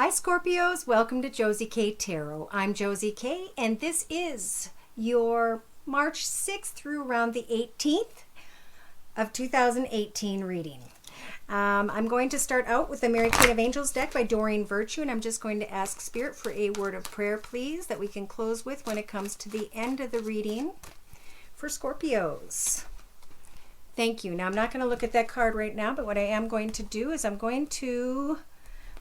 Hi Scorpios, welcome to Josie K Tarot. I'm Josie K and this is your March 6th through around the 18th of 2018 reading. I'm going to start out with the Mary Queen of Angels deck by Doreen Virtue, and I'm just going to ask Spirit for a word of prayer, please, that we can close with when it comes to the end of the reading for Scorpios. Thank you. Now, I'm not going to look at that card right now, but what I am going to do is I'm going to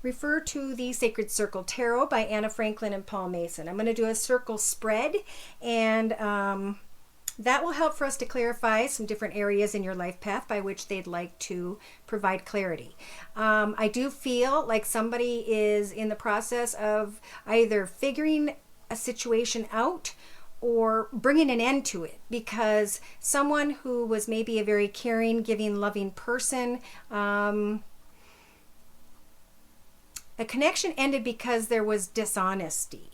refer to the Sacred Circle Tarot by Anna Franklin and Paul Mason. I'm going to do a circle spread, and that will help for us to clarify some different areas in your life path by which they'd like to provide clarity. I do feel like somebody is in the process of either figuring a situation out or bringing an end to it, because someone who was maybe a very caring, giving, loving person, a connection ended because there was dishonesty.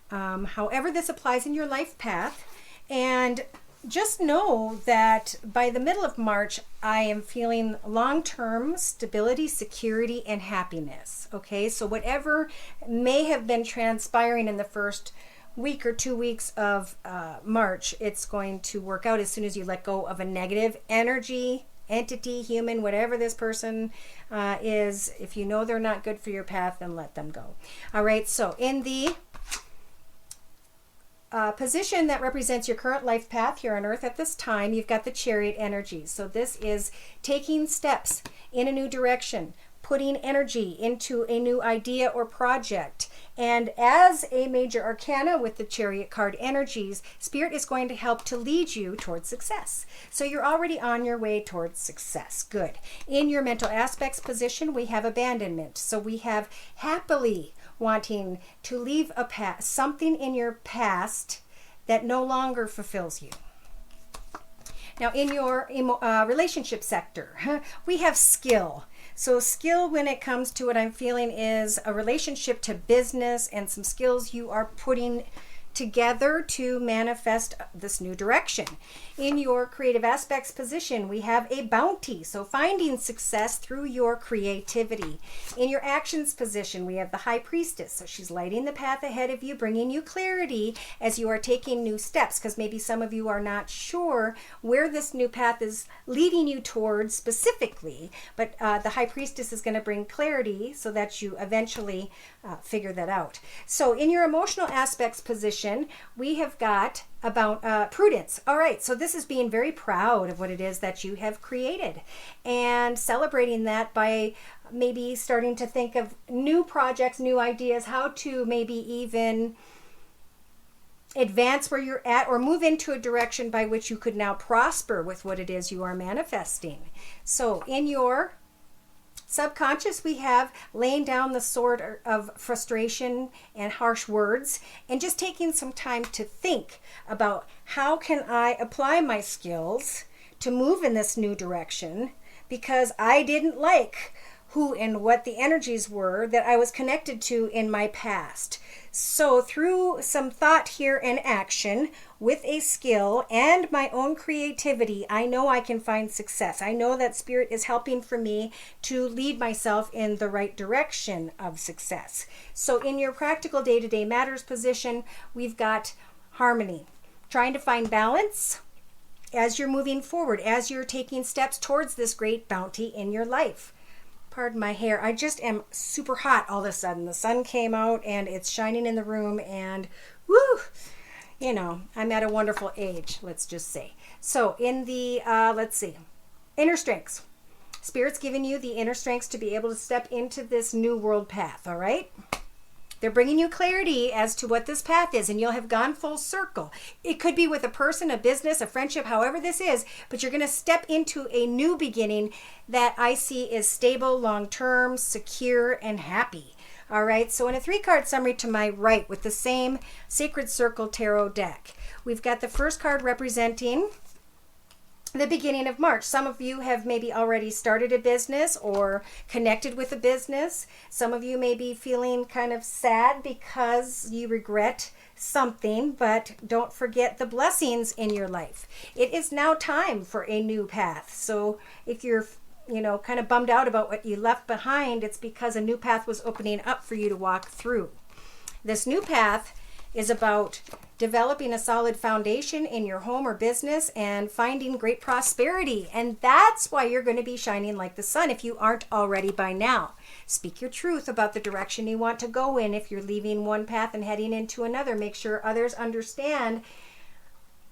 However, this applies in your life path, and just know that by the middle of March, I am feeling long-term stability, security, and happiness. Okay, so whatever may have been transpiring in the first week or 2 weeks of March, it's going to work out as soon as you let go of a negative energy, entity, human, whatever this person is. If you know they're not good for your path, then let them go. All right, so in the position that represents your current life path here on earth at this time, you've got the Chariot energy. So this is taking steps in a new direction, putting energy into a new idea or project. And as a major arcana with the Chariot card energies, Spirit is going to help to lead you towards success. So you're already on your way towards success. Good. In your mental aspects position, we have abandonment. So we have happily wanting to leave a past, something in your past that no longer fulfills you. Now in your relationship sector, we have skill. So skill, when it comes to what I'm feeling, is a relationship to business and some skills you are putting together to manifest this new direction. In your creative aspects position, we have a bounty, so finding success through your creativity. In your actions position, we have the High Priestess, so she's lighting the path ahead of you, bringing you clarity as you are taking new steps, because maybe some of you are not sure where this new path is leading you towards specifically, but the High Priestess is going to bring clarity so that you eventually figure that out. So in your emotional aspects position, we have got about prudence. All right, so this is being very proud of what it is that you have created and celebrating that by maybe starting to think of new projects, new ideas, how to maybe even advance where you're at or move into a direction by which you could now prosper with what it is you are manifesting. So in your subconscious, we have laying down the sword of frustration and harsh words and just taking some time to think about how can I apply my skills to move in this new direction, because I didn't like who and what the energies were that I was connected to in my past. So through some thought here and action with a skill and my own creativity, I know I can find success. I know that Spirit is helping for me to lead myself in the right direction of success. So in your practical day-to-day matters position, we've got harmony, trying to find balance as you're moving forward, as you're taking steps towards this great bounty in your life. Pardon my hair. I just am super hot all of a sudden. The sun came out and it's shining in the room, and woo, you know, I'm at a wonderful age, let's just say. So in the, let's see, inner strengths. Spirit's giving you the inner strengths to be able to step into this new world path, all right? They're bringing you clarity as to what this path is, and you'll have gone full circle. It could be with a person, a business, a friendship, however this is, but you're going to step into a new beginning that I see is stable, long-term, secure, and happy. All right, so in a 3-card summary to my right with the same Sacred Circle Tarot deck, we've got the first card representing the beginning of March. Some of you have maybe already started a business or connected with a business. Some of you may be feeling kind of sad because you regret something, but don't forget the blessings in your life. It is now time for a new path. So if you're kind of bummed out about what you left behind, it's because a new path was opening up for you to walk through. This new path is about developing a solid foundation in your home or business and finding great prosperity. And that's why you're going to be shining like the sun if you aren't already by now. Speak your truth about the direction you want to go in. If you're leaving one path and heading into another, make sure others understand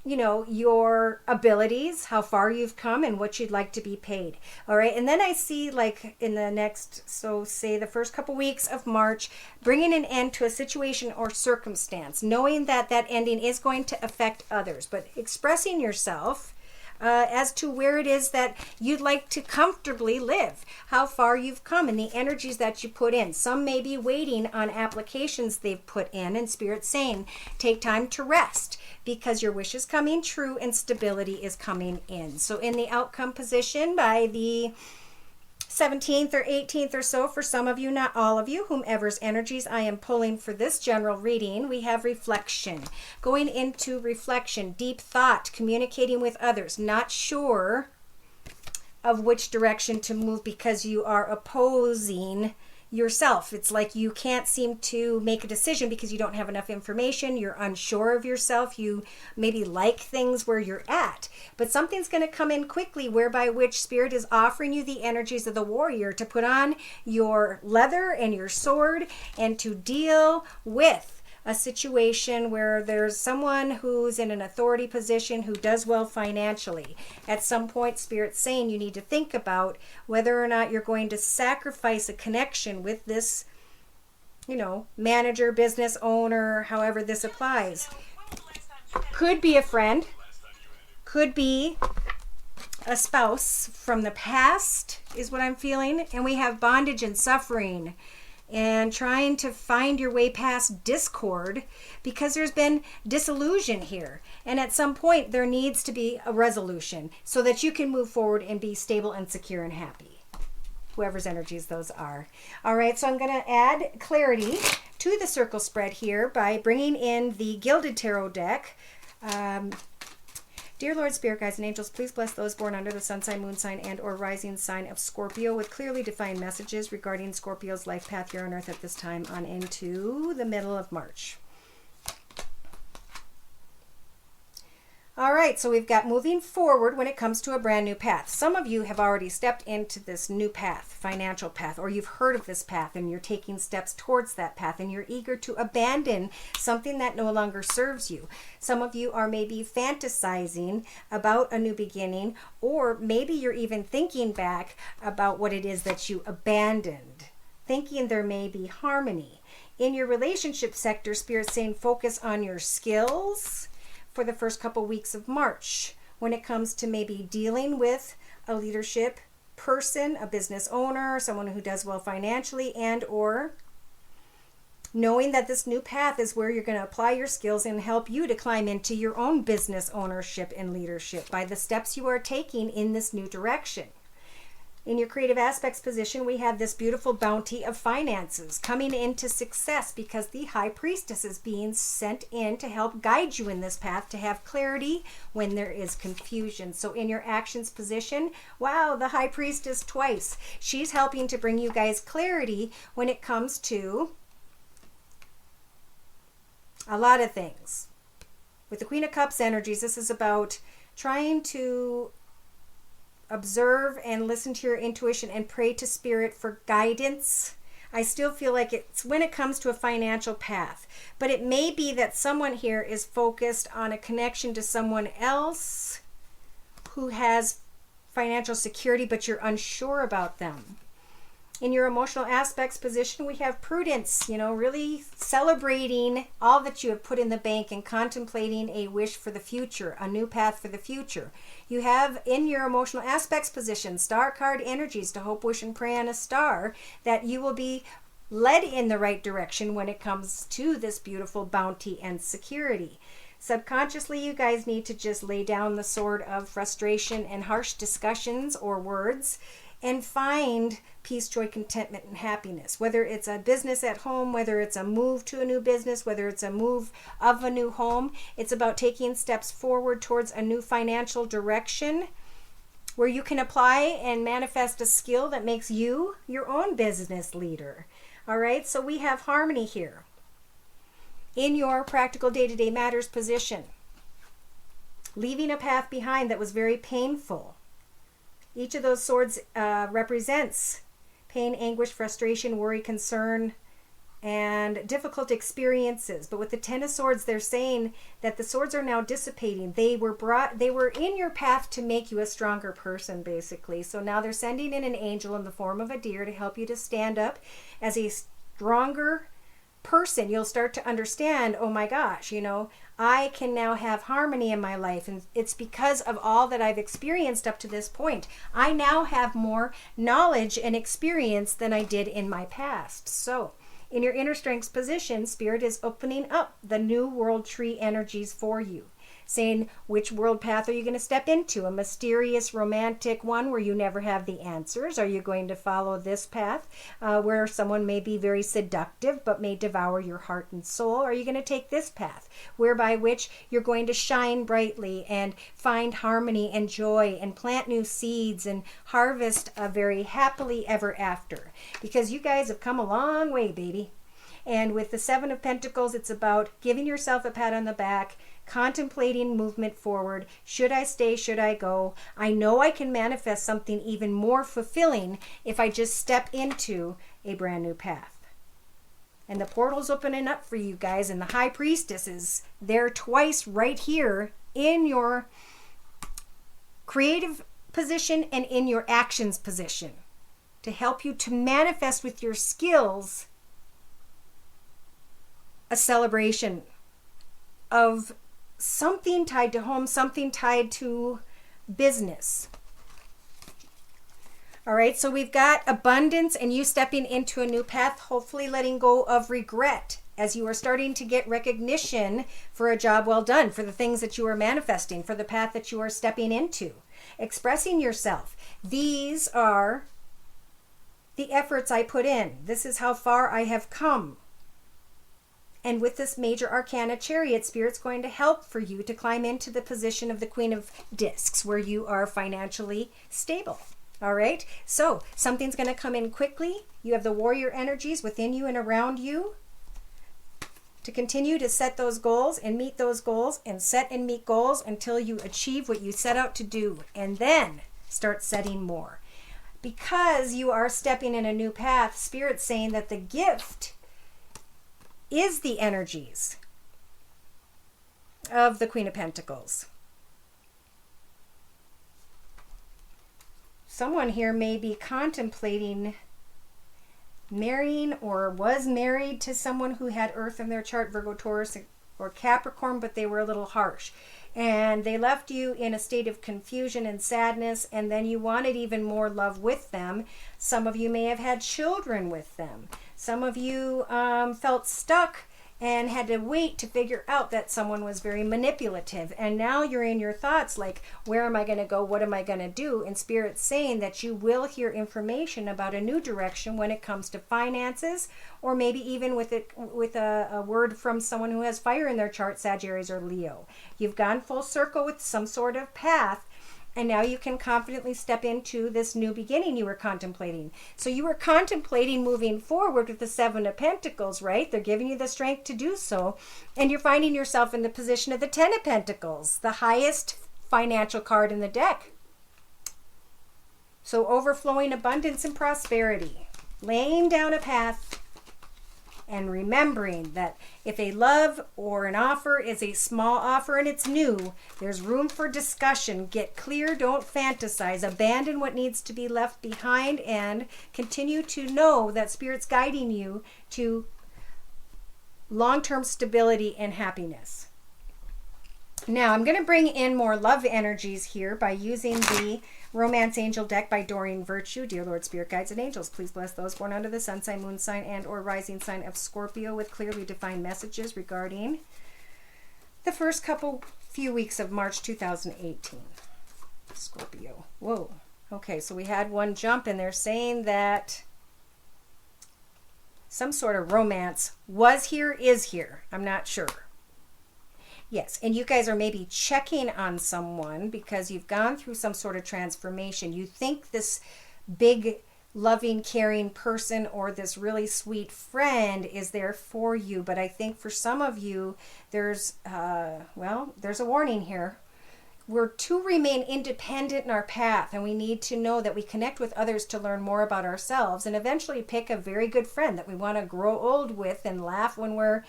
your abilities, how far you've come, and what you'd like to be paid. All right. And then I see, like, in the next, so say the first couple weeks of March, bringing an end to a situation or circumstance, knowing that that ending is going to affect others, but expressing yourself as to where it is that you'd like to comfortably live, how far you've come, and the energies that you put in. Some may be waiting on applications they've put in, and Spirit's saying, take time to rest because your wish is coming true and stability is coming in. So in the outcome position by the 17th or 18th or so, for some of you, not all of you, whomever's energies I am pulling for this general reading, we have reflection. Going into reflection, deep thought, communicating with others, not sure of which direction to move because you are opposing yourself. It's like you can't seem to make a decision because you don't have enough information. You're unsure of yourself. You maybe like things where you're at, but something's going to come in quickly whereby which Spirit is offering you the energies of the warrior to put on your leather and your sword and to deal with a situation where there's someone who's in an authority position who does well financially. At some point, Spirit's saying you need to think about whether or not you're going to sacrifice a connection with this, manager, business owner, however this applies. Could be a friend, could be a spouse from the past is what I'm feeling. And we have bondage and suffering and trying to find your way past discord because there's been disillusion here. And at some point, there needs to be a resolution so that you can move forward and be stable and secure and happy. Whoever's energies those are. All right, so I'm going to add clarity to the circle spread here by bringing in the Gilded Tarot deck. Dear Lord, Spirit Guides, and Angels, please bless those born under the sun sign, moon sign, and or rising sign of Scorpio with clearly defined messages regarding Scorpio's life path here on Earth at this time on into the middle of March. All right, so we've got moving forward when it comes to a brand new path. Some of you have already stepped into this new path, financial path, or you've heard of this path and you're taking steps towards that path and you're eager to abandon something that no longer serves you. Some of you are maybe fantasizing about a new beginning, or maybe you're even thinking back about what it is that you abandoned, thinking there may be harmony. In your relationship sector, Spirit's saying focus on your skills for the first couple weeks of March when it comes to maybe dealing with a leadership person, a business owner, someone who does well financially, and or knowing that this new path is where you're going to apply your skills and help you to climb into your own business ownership and leadership by the steps you are taking in this new direction. In your creative aspects position, we have this beautiful bounty of finances coming into success because the High Priestess is being sent in to help guide you in this path to have clarity when there is confusion. So in your actions position, wow, the High Priestess twice. She's helping to bring you guys clarity when it comes to a lot of things. With the Queen of Cups energies, this is about trying to observe and listen to your intuition and pray to Spirit for guidance. I still feel like it's when it comes to a financial path, but it may be that someone here is focused on a connection to someone else who has financial security, but you're unsure about them. In your emotional aspects position, we have prudence, really celebrating all that you have put in the bank and contemplating a wish for the future, a new path for the future. You have in your emotional aspects position, star card energies to hope, wish, and pray on a star that you will be led in the right direction when it comes to this beautiful bounty and security. Subconsciously, you guys need to just lay down the sword of frustration and harsh discussions or words and find peace, joy, contentment, and happiness. Whether it's a business at home, whether it's a move to a new business, whether it's a move of a new home, it's about taking steps forward towards a new financial direction where you can apply and manifest a skill that makes you your own business leader. All right, so we have harmony here in your practical day-to-day matters position, leaving a path behind that was very painful. Each of those swords represents pain, anguish, frustration, worry, concern, and difficult experiences. But with the Ten of Swords, they're saying that the swords are now dissipating. They were in your path to make you a stronger person, basically. So now they're sending in an angel in the form of a deer to help you to stand up as a stronger person. You'll start to understand, oh my gosh, you know, I can now have harmony in my life, and it's because of all that I've experienced up to this point. I now have more knowledge and experience than I did in my past. So in your inner strengths position, Spirit is opening up the new world tree energies for you, saying, which world path are you going to step into? A mysterious, romantic one where you never have the answers? Are you going to follow this path where someone may be very seductive but may devour your heart and soul? Or are you going to take this path whereby which you're going to shine brightly and find harmony and joy and plant new seeds and harvest a very happily ever after? Because you guys have come a long way, baby. And with the Seven of Pentacles, it's about giving yourself a pat on the back, contemplating movement forward. Should I stay? Should I go? I know I can manifest something even more fulfilling if I just step into a brand new path. And the portal's opening up for you guys, and the High Priestess is there twice right here in your creative position and in your actions position to help you to manifest with your skills a celebration of something tied to home, something tied to business. All right, so we've got abundance and you stepping into a new path, hopefully letting go of regret as you are starting to get recognition for a job well done, for the things that you are manifesting, for the path that you are stepping into, expressing yourself. These are the efforts I put in. This is how far I have come. And with this major arcana chariot, Spirit's going to help for you to climb into the position of the Queen of Discs, where you are financially stable. All right, so something's going to come in quickly. You have the warrior energies within you and around you to continue to set those goals and meet those goals and set and meet goals until you achieve what you set out to do, and then start setting more. Because you are stepping in a new path, Spirit's saying that the gift is the energies of the Queen of Pentacles. Someone here may be contemplating marrying or was married to someone who had Earth in their chart, Virgo, Taurus, or Capricorn, but they were a little harsh. And they left you in a state of confusion and sadness, and then you wanted even more love with them. Some of you may have had children with them. Some of you felt stuck and had to wait to figure out that someone was very manipulative. And now you're in your thoughts like, where am I going to go? What am I going to do? And Spirit's saying that you will hear information about a new direction when it comes to finances, or maybe even with a word from someone who has fire in their chart, Sagittarius or Leo. You've gone full circle with some sort of path, and now you can confidently step into this new beginning you were contemplating. So you were contemplating moving forward with the Seven of Pentacles, right? They're giving you the strength to do so. And you're finding yourself in the position of the Ten of Pentacles, the highest financial card in the deck. So overflowing abundance and prosperity, laying down a path, and remembering that if a love or an offer is a small offer and it's new, there's room for discussion. Get clear, don't fantasize. Abandon what needs to be left behind and continue to know that Spirit's guiding you to long-term stability and happiness. Now, I'm going to bring in more love energies here by using the Romance Angel deck by Doreen Virtue. Dear Lord, Spirit, Guides, and Angels, please bless those born under the sun sign, moon sign, and or rising sign of Scorpio with clearly defined messages regarding the first few weeks of March 2018. Scorpio. Whoa. Okay, so we had one jump, and they're saying that some sort of romance was here, is here. I'm not sure. Yes, and you guys are maybe checking on someone because you've gone through some sort of transformation. You think this big, loving, caring person or this really sweet friend is there for you, but I think for some of you, there's a warning here. We're to remain independent in our path, and we need to know that we connect with others to learn more about ourselves and eventually pick a very good friend that we want to grow old with and laugh when we're,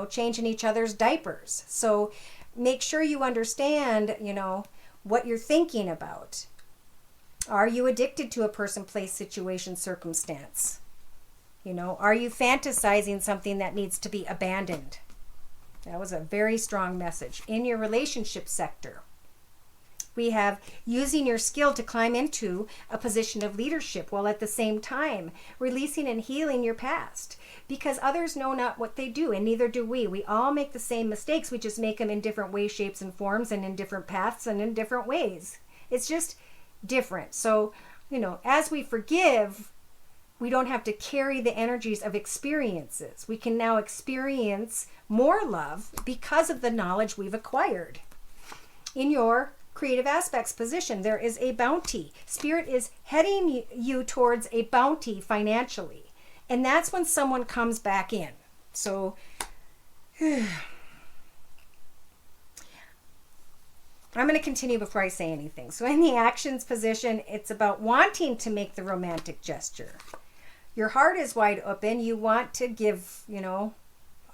changing each other's diapers. So make sure you understand, what you're thinking about. Are you addicted to a person, place, situation, circumstance? Are you fantasizing something that needs to be abandoned? That was a very strong message. In your relationship sector, we have using your skill to climb into a position of leadership while at the same time releasing and healing your past, because others know not what they do and neither do we. We all make the same mistakes. We just make them in different ways, shapes, and forms, and in different paths and in different ways. It's just different. So, as we forgive, we don't have to carry the energies of experiences. We can now experience more love because of the knowledge we've acquired. In your creative aspects position, there is a bounty. Spirit is heading you towards a bounty financially. And that's when someone comes back in. So I'm going to continue before I say anything. So in the actions position, it's about wanting to make the romantic gesture. Your heart is wide open. You want to give,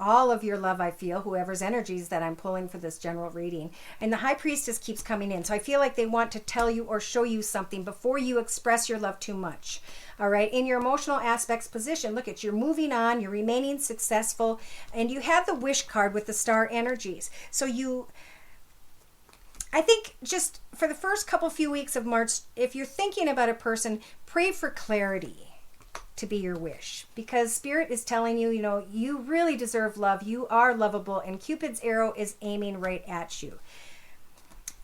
all of your love, I feel, whoever's energies that I'm pulling for this general reading. And the High Priestess keeps coming in. So I feel like they want to tell you or show you something before you express your love too much. All right. In your emotional aspects position, look at, you're moving on, you're remaining successful, and you have the wish card with the star energies. So I think just for the first few weeks of March, if you're thinking about a person, pray for clarity to be your wish, because Spirit is telling you, you really deserve love. You are lovable, and Cupid's arrow is aiming right at you.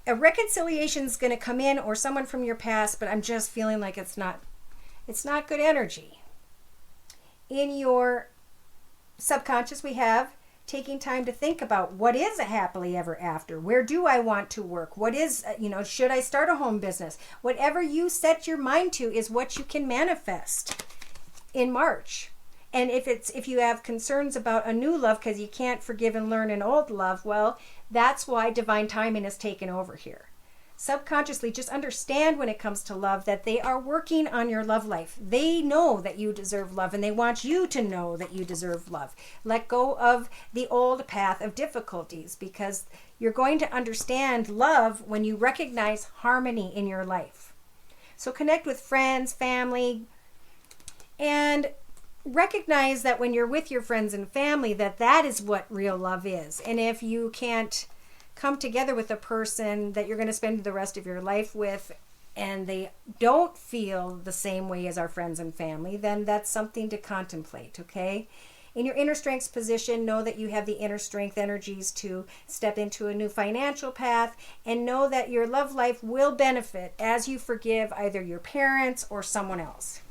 A reconciliation is going to come in, or someone from your past, but I'm just feeling like it's not good energy. In your subconscious, we have taking time to think about what is a happily ever after. Where do I want to work? What is, should I start a home business? Whatever you set your mind to is what you can manifest in March. And if you have concerns about a new love because you can't forgive and learn an old love, well, that's why divine timing is taken over here. Subconsciously, just understand when it comes to love that they are working on your love life. They know that you deserve love, and they want you to know that you deserve love. Let go of the old path of difficulties, because you're going to understand love when you recognize harmony in your life. So connect with friends, family, and recognize that when you're with your friends and family, that is what real love is. And if you can't come together with a person that you're going to spend the rest of your life with, and they don't feel the same way as our friends and family, then that's something to contemplate, okay? In your inner strengths position, know that you have the inner strength energies to step into a new financial path, and know that your love life will benefit as you forgive either your parents or someone else.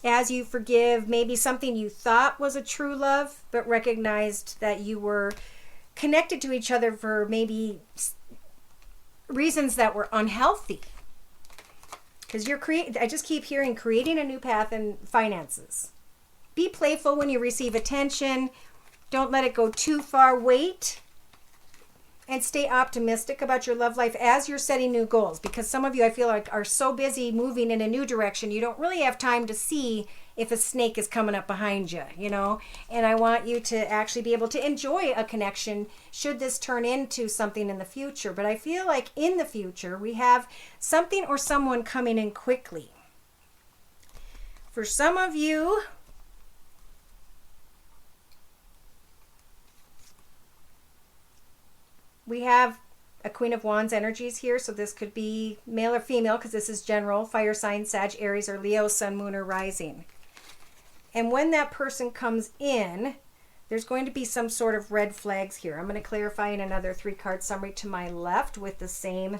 As you forgive maybe something you thought was a true love, but recognized that you were connected to each other for maybe reasons that were unhealthy. Because I just keep hearing creating a new path in finances. Be playful when you receive attention. Don't let it go too far. Wait and stay optimistic about your love life as you're setting new goals. Because some of you, I feel like, are so busy moving in a new direction, you don't really have time to see if a snake is coming up behind you, And I want you to actually be able to enjoy a connection should this turn into something in the future. But I feel like in the future, we have something or someone coming in quickly. For some of you, we have a Queen of Wands energies here, so this could be male or female, because this is general, fire sign, Sag, Aries, or Leo, Sun, Moon, or Rising. And when that person comes in, there's going to be some sort of red flags here. I'm going to clarify in another 3-card summary to my left with the same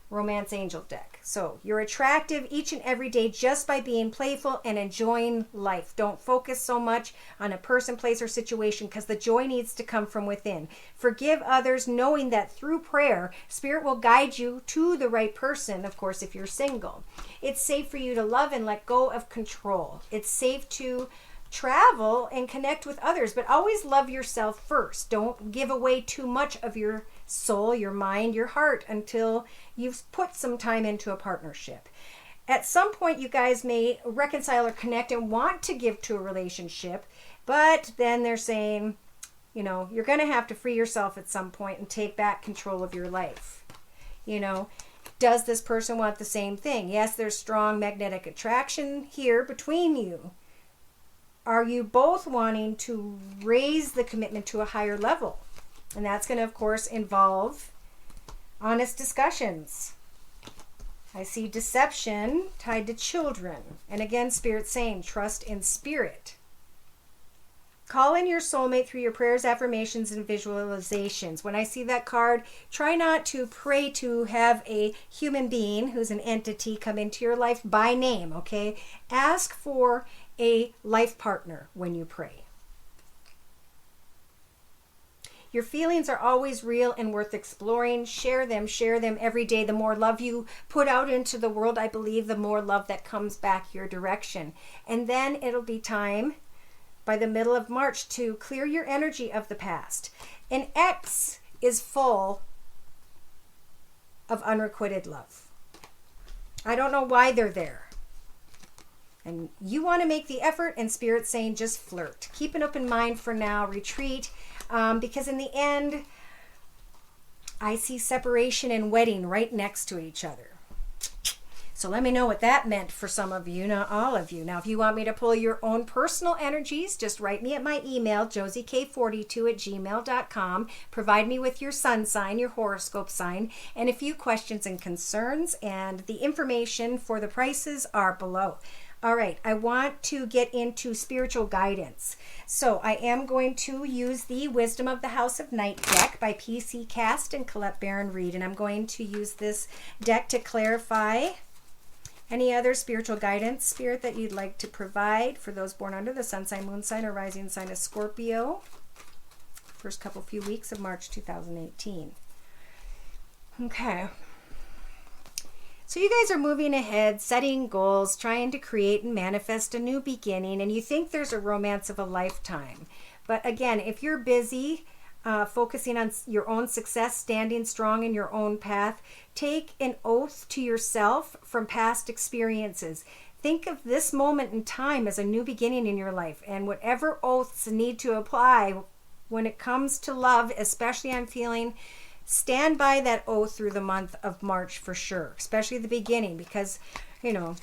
Romance Angel deck. So you're attractive each and every day just by being playful and enjoying life. Don't focus so much on a person, place, or situation, because the joy needs to come from within. Forgive others, knowing that through prayer, Spirit will guide you to the right person, of course, if you're single. It's safe for you to love and let go of control. It's safe to travel and connect with others, but always love yourself first. Don't give away too much of your soul, your mind, your heart until you've put some time into a partnership. At some point, you guys may reconcile or connect and want to give to a relationship, but then they're saying, you know, you're going to have to free yourself at some point and take back control of your life. You know, does this person want the same thing? Yes, there's strong magnetic attraction here between you. Are you both wanting to raise the commitment to a higher level? And that's going to, of course, involve honest discussions. I see deception tied to children. And again, Spirit saying, trust in Spirit. Call in your soulmate through your prayers, affirmations, and visualizations. When I see that card, try not to pray to have a human being who's an entity come into your life by name, okay? Ask for a life partner when you pray. Your feelings are always real and worth exploring. Share them every day. The more love you put out into the world, I believe, the more love that comes back your direction. And then it'll be time by the middle of March to clear your energy of the past. An ex is full of unrequited love. I don't know why they're there. And you want to make the effort, and Spirit's saying just flirt. Keep an open mind for now. Retreat. Because in the end, I see separation and wedding right next to each other. So let me know what that meant for some of you, not all of you. Now, if you want me to pull your own personal energies, just write me at my email, josiek42@gmail.com. Provide me with your sun sign, your horoscope sign, and a few questions and concerns. And the information for the prices are below. All right, I want to get into spiritual guidance. So I am going to use the Wisdom of the House of Night deck by P.C. Cast and Colette Baron Reed. And I'm going to use this deck to clarify any other spiritual guidance, Spirit, that you'd like to provide for those born under the sun sign, moon sign, or rising sign of Scorpio. First few weeks of March 2018. Okay. So you guys are moving ahead, setting goals, trying to create and manifest a new beginning, and you think there's a romance of a lifetime. But again, if you're busy focusing on your own success, standing strong in your own path, take an oath to yourself from past experiences. Think of this moment in time as a new beginning in your life, and whatever oaths need to apply when it comes to love, especially I'm feeling, stand by that oath through the month of March for sure, especially the beginning, because, you know,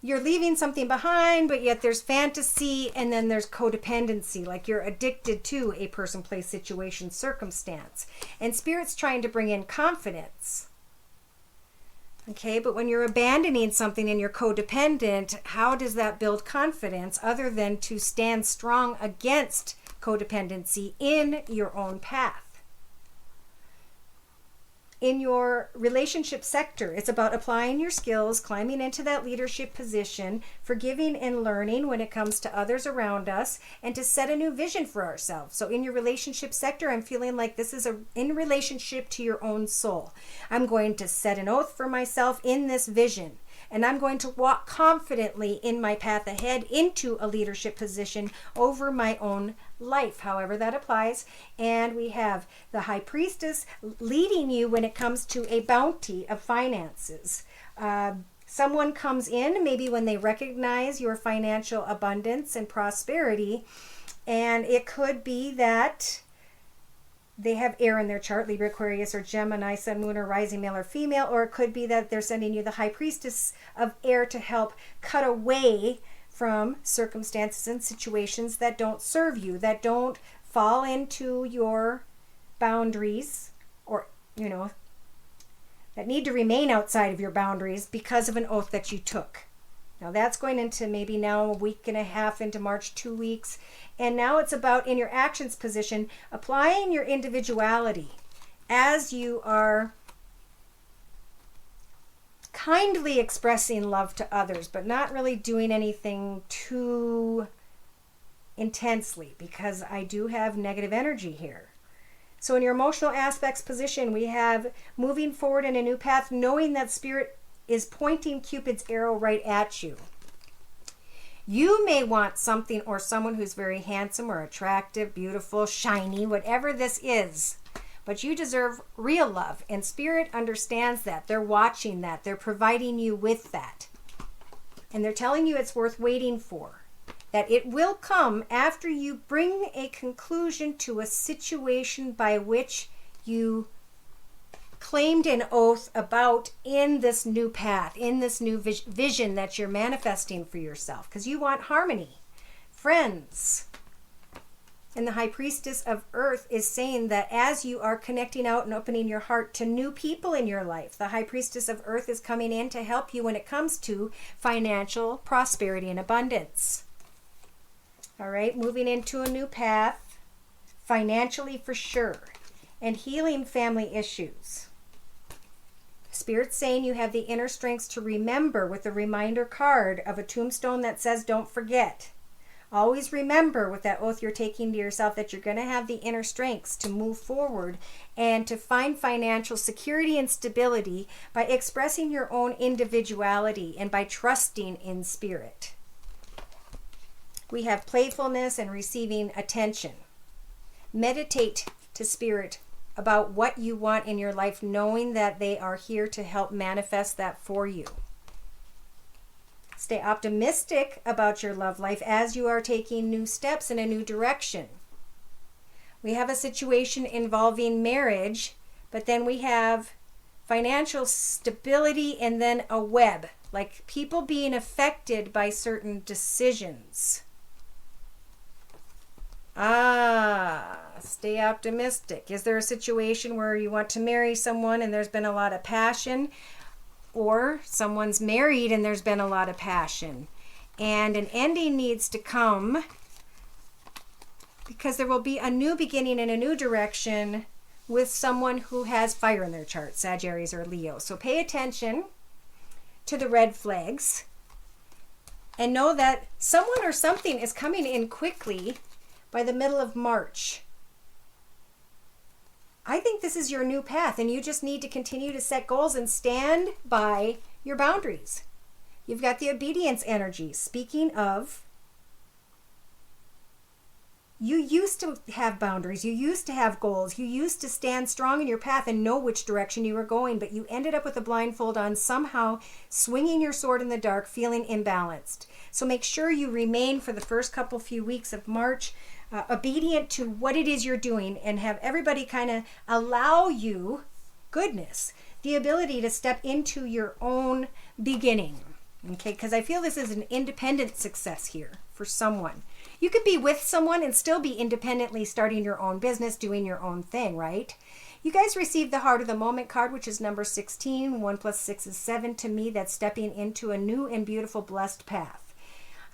you're leaving something behind, but yet there's fantasy and then there's codependency, like you're addicted to a person, place, situation, circumstance. And Spirit's trying to bring in confidence. Okay, but when you're abandoning something and you're codependent, how does that build confidence other than to stand strong against codependency in your own path? In your relationship sector, it's about applying your skills, climbing into that leadership position, forgiving and learning when it comes to others around us, and to set a new vision for ourselves. So in your relationship sector, I'm feeling like this is in relationship to your own soul. I'm going to set an oath for myself in this vision, and I'm going to walk confidently in my path ahead into a leadership position over my own life, however that applies. And we have the High Priestess leading you when it comes to a bounty of finances. Someone comes in maybe when they recognize your financial abundance and prosperity, and it could be that they have air in their chart, Libra, Aquarius, or Gemini, Sun, Moon, or Rising, male or female, or it could be that they're sending you the High Priestess of air to help cut away from circumstances and situations that don't serve you, that don't fall into your boundaries, or, you know, that need to remain outside of your boundaries because of an oath that you took. Now that's going into maybe now a week and a half into March, 2 weeks. And now it's about in your actions position, applying your individuality as you are kindly expressing love to others, but not really doing anything too intensely, because I do have negative energy here. So in your emotional aspects position, we have moving forward in a new path, knowing that Spirit is pointing Cupid's arrow right at you. You may want something or someone who's very handsome or attractive, beautiful, shiny, whatever this is. But you deserve real love, and Spirit understands that. They're watching that. They're providing you with that. And they're telling you it's worth waiting for. That it will come after you bring a conclusion to a situation by which you claimed an oath about in this new path, in this new vision that you're manifesting for yourself. Because you want harmony, friends. And the High Priestess of Earth is saying that as you are connecting out and opening your heart to new people in your life, the High Priestess of Earth is coming in to help you when it comes to financial prosperity and abundance. All right, moving into a new path, financially for sure, and healing family issues. Spirit's saying you have the inner strength to remember with a reminder card of a tombstone that says, don't forget. Always remember with that oath you're taking to yourself that you're going to have the inner strengths to move forward and to find financial security and stability by expressing your own individuality and by trusting in Spirit. We have playfulness and receiving attention. Meditate to Spirit about what you want in your life, knowing that they are here to help manifest that for you. Stay optimistic about your love life as you are taking new steps in a new direction. We have a situation involving marriage, but then we have financial stability and then a web, like people being affected by certain decisions. Stay optimistic. Is there a situation where you want to marry someone and there's been a lot of passion? Or someone's married and there's been a lot of passion. And an ending needs to come because there will be a new beginning in a new direction with someone who has fire in their chart, Sagittarius or Leo. So pay attention to the red flags and know that someone or something is coming in quickly by the middle of March. I think this is your new path, and you just need to continue to set goals and stand by your boundaries. You've got the obedience energy. Speaking of, you used to have boundaries. You used to have goals. You used to stand strong in your path and know which direction you were going, but you ended up with a blindfold on, somehow swinging your sword in the dark, feeling imbalanced. So make sure you remain for the first few weeks of March obedient to what it is you're doing, and have everybody kind of allow you, goodness, the ability to step into your own beginning. Okay, because I feel this is an independent success here for someone. You could be with someone and still be independently starting your own business, doing your own thing, right? You guys received the Heart of the Moment card, which is number 16. 1 + 6 is 7. To me, that's stepping into a new and beautiful blessed path.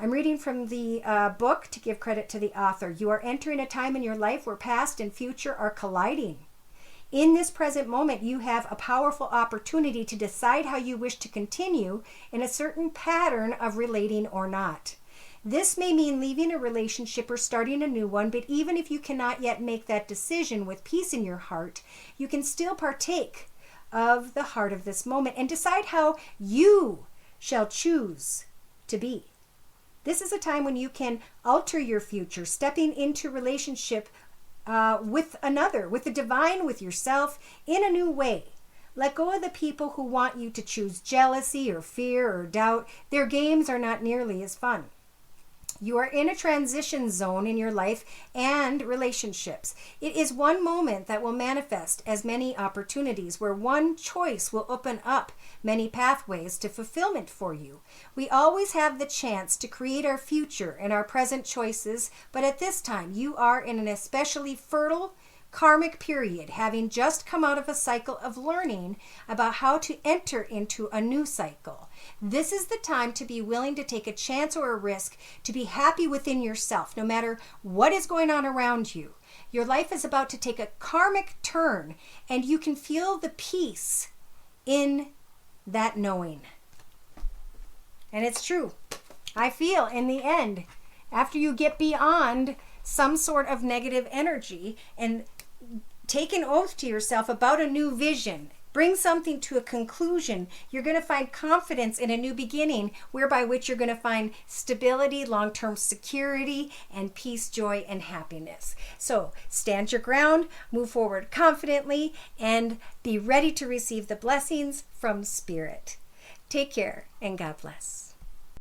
I'm reading from the book to give credit to the author. You are entering a time in your life where past and future are colliding. In this present moment, you have a powerful opportunity to decide how you wish to continue in a certain pattern of relating or not. This may mean leaving a relationship or starting a new one, but even if you cannot yet make that decision with peace in your heart, you can still partake of the heart of this moment and decide how you shall choose to be. This is a time when you can alter your future, stepping into relationship with another, with the divine, with yourself, in a new way. Let go of the people who want you to choose jealousy or fear or doubt. Their games are not nearly as fun. You are in a transition zone in your life and relationships. It is one moment that will manifest as many opportunities, where one choice will open up many pathways to fulfillment for you. We always have the chance to create our future in our present choices, but at this time you are in an especially fertile karmic period, having just come out of a cycle of learning about how to enter into a new cycle. This is the time to be willing to take a chance or a risk, to be happy within yourself, no matter what is going on around you. Your life is about to take a karmic turn, and you can feel the peace in that knowing. And it's true. I feel in the end, after you get beyond some sort of negative energy and take an oath to yourself about a new vision, bring something to a conclusion, you're going to find confidence in a new beginning, whereby which you're going to find stability, long-term security, and peace, joy, and happiness. So stand your ground, move forward confidently, and be ready to receive the blessings from Spirit. Take care, and God bless.